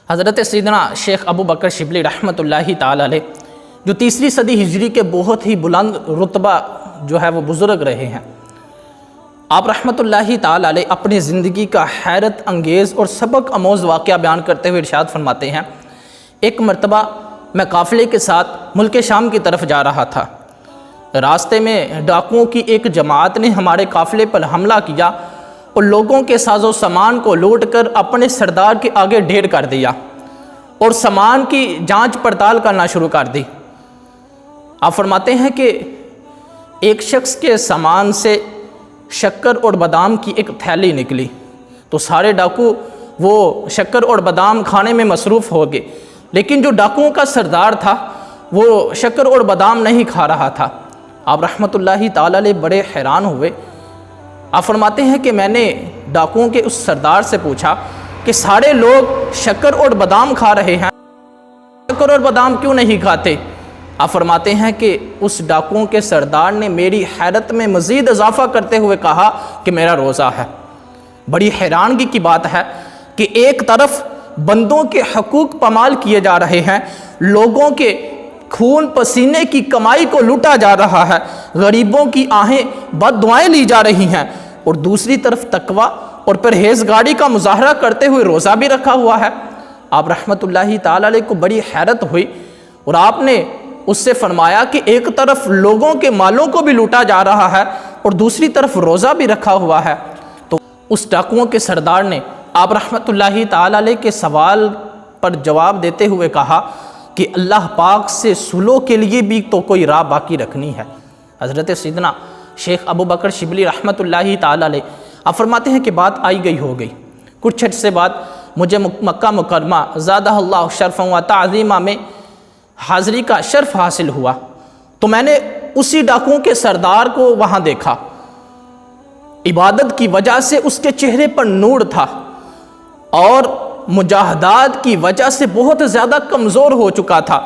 حضرت سیدنا شیخ ابو بکر شبلی رحمۃ اللہ تعالی علیہ جو تیسری صدی ہجری کے بہت ہی بلند رتبہ جو ہے وہ بزرگ رہے ہیں، آپ رحمۃ اللہ تعالی علیہ اپنی زندگی کا حیرت انگیز اور سبق آموز واقعہ بیان کرتے ہوئے ارشاد فرماتے ہیں، ایک مرتبہ میں قافلے کے ساتھ ملک شام کی طرف جا رہا تھا۔ راستے میں ڈاکوؤں کی ایک جماعت نے ہمارے قافلے پر حملہ کیا اور لوگوں کے ساز و سامان کو لوٹ کر اپنے سردار کے آگے ڈھیر کر دیا اور سامان کی جانچ پڑتال کرنا شروع کر دی۔ آپ فرماتے ہیں کہ ایک شخص کے سامان سے شکر اور بادام کی ایک تھیلی نکلی تو سارے ڈاکو وہ شکر اور بادام کھانے میں مصروف ہو گئے، لیکن جو ڈاکوؤں کا سردار تھا وہ شکر اور بادام نہیں کھا رہا تھا۔ آپ رحمۃ اللہ تعالی علیہ بڑے حیران ہوئے۔ آپ فرماتے ہیں کہ میں نے ڈاکوؤں کے اس سردار سے پوچھا کہ سارے لوگ شکر اور بادام کھا رہے ہیں، شکر اور بادام کیوں نہیں کھاتے؟ آپ فرماتے ہیں کہ اس ڈاکوؤں کے سردار نے میری حیرت میں مزید اضافہ کرتے ہوئے کہا کہ میرا روزہ ہے۔ بڑی حیرانگی کی بات ہے کہ ایک طرف بندوں کے حقوق پامال کیے جا رہے ہیں، لوگوں کے خون پسینے کی کمائی کو لوٹا جا رہا ہے، غریبوں کی آہیں بد دعائیں لی جا رہی ہیں، اور دوسری طرف تقویٰ اور پرہیزگاری کا مظاہرہ کرتے ہوئے روزہ بھی رکھا ہوا ہے۔ آپ رحمۃ اللہ تعالی علیہ کو بڑی حیرت ہوئی اور آپ نے اس سے فرمایا کہ ایک طرف لوگوں کے مالوں کو بھی لوٹا جا رہا ہے اور دوسری طرف روزہ بھی رکھا ہوا ہے۔ تو اس ڈاکوؤں کے سردار نے آپ رحمۃ اللہ تعالی علیہ کے سوال پر جواب دیتے ہوئے کہا کہ اللہ پاک سے صلح کے لیے بھی تو کوئی راہ باقی رکھنی ہے۔ حضرت سیدنا شیخ ابو بکر شبلی رحمۃ اللہ تعالی علیہ آپ فرماتے ہیں کہ بات آئی گئی ہو گئی، کچھ عرصے بعد مجھے مکہ مکرمہ زادہ اللہ شرفا و تعظیمہ میں حاضری کا شرف حاصل ہوا، تو میں نے اسی ڈاکوؤں کے سردار کو وہاں دیکھا۔ عبادت کی وجہ سے اس کے چہرے پر نور تھا اور مجاہدات کی وجہ سے بہت زیادہ کمزور ہو چکا تھا۔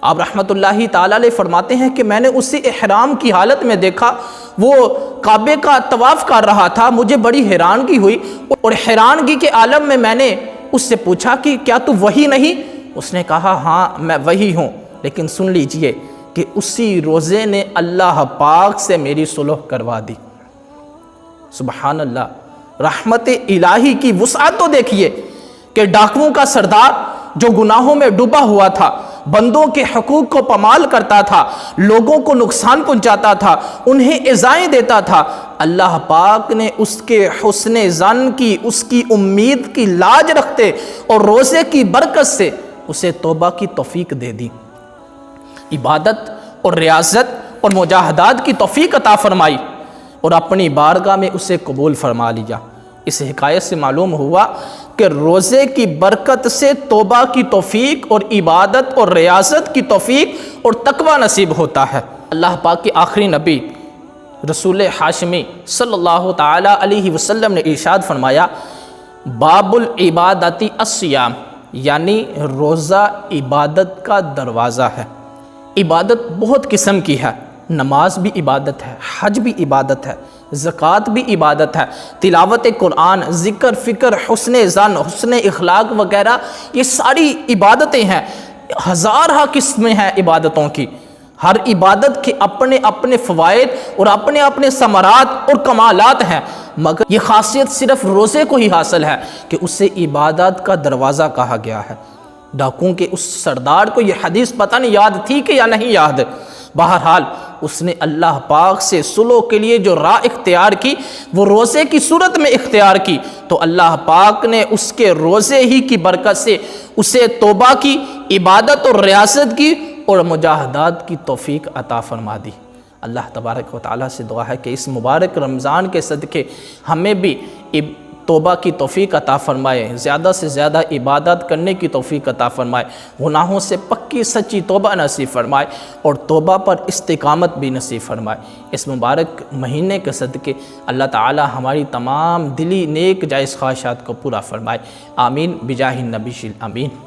آپ رحمۃ اللہ تعالی علیہ فرماتے ہیں کہ میں نے اسے احرام کی حالت میں دیکھا، وہ کعبے کا طواف کر رہا تھا۔ مجھے بڑی حیرانگی ہوئی اور حیرانگی کے عالم میں نے اس سے پوچھا کہ کیا تو وہی نہیں؟ اس نے کہا ہاں میں وہی ہوں، لیکن سن لیجئے کہ اسی روزے نے اللہ پاک سے میری صلح کروا دی۔ سبحان اللہ، رحمت الہی کی وسعت تو دیکھیے کہ ڈاکوؤں کا سردار جو گناہوں میں ڈوبا ہوا تھا، بندوں کے حقوق کو پامال کرتا تھا، لوگوں کو نقصان پہنچاتا تھا، انہیں ایذائیں دیتا تھا، اللہ پاک نے اس کے حسن ظن کی، اس کی امید کی لاج رکھتے اور روزے کی برکت سے اسے توبہ کی توفیق دے دی، عبادت اور ریاضت اور مجاہدات کی توفیق عطا فرمائی اور اپنی بارگاہ میں اسے قبول فرما لیا۔ اس حکایت سے معلوم ہوا کہ روزے کی برکت سے توبہ کی توفیق اور عبادت اور ریاضت کی توفیق اور تقوی نصیب ہوتا ہے۔ اللہ پاک کے آخری نبی رسول ہاشمی صلی اللہ تعالی علیہ وسلم نے ارشاد فرمایا، باب العبادتی الصیام، یعنی روزہ عبادت کا دروازہ ہے۔ عبادت بہت قسم کی ہے، نماز بھی عبادت ہے، حج بھی عبادت ہے، زکوٰۃ بھی عبادت ہے، تلاوت قرآن، ذکر، فکر، حسن ظن، حسن اخلاق وغیرہ یہ ساری عبادتیں ہیں۔ ہزارہ قسمیں ہیں عبادتوں کی، ہر عبادت کے اپنے اپنے فوائد اور اپنے اپنے ثمرات اور کمالات ہیں، مگر یہ خاصیت صرف روزے کو ہی حاصل ہے کہ اسے عبادت کا دروازہ کہا گیا ہے۔ ڈاکوؤں کے اس سردار کو یہ حدیث پتہ نہیں یاد تھی کہ یا نہیں یاد، بہرحال اس نے اللہ پاک سے صلح کے لیے جو راہ اختیار کی وہ روزے کی صورت میں اختیار کی، تو اللہ پاک نے اس کے روزے ہی کی برکت سے اسے توبہ کی، عبادت اور ریاضت کی اور مجاہدات کی توفیق عطا فرما دی۔ اللہ تبارک و تعالیٰ سے دعا ہے کہ اس مبارک رمضان کے صدقے ہمیں بھی توبہ کی توفیق عطا فرمائے، زیادہ سے زیادہ عبادت کرنے کی توفیق عطا فرمائے، گناہوں سے پکی سچی توبہ نصیب فرمائے اور توبہ پر استقامت بھی نصیب فرمائے۔ اس مبارک مہینے کے صدقے اللہ تعالی ہماری تمام دلی نیک جائز خواہشات کو پورا فرمائے، آمین بجاہ النبی، آمین۔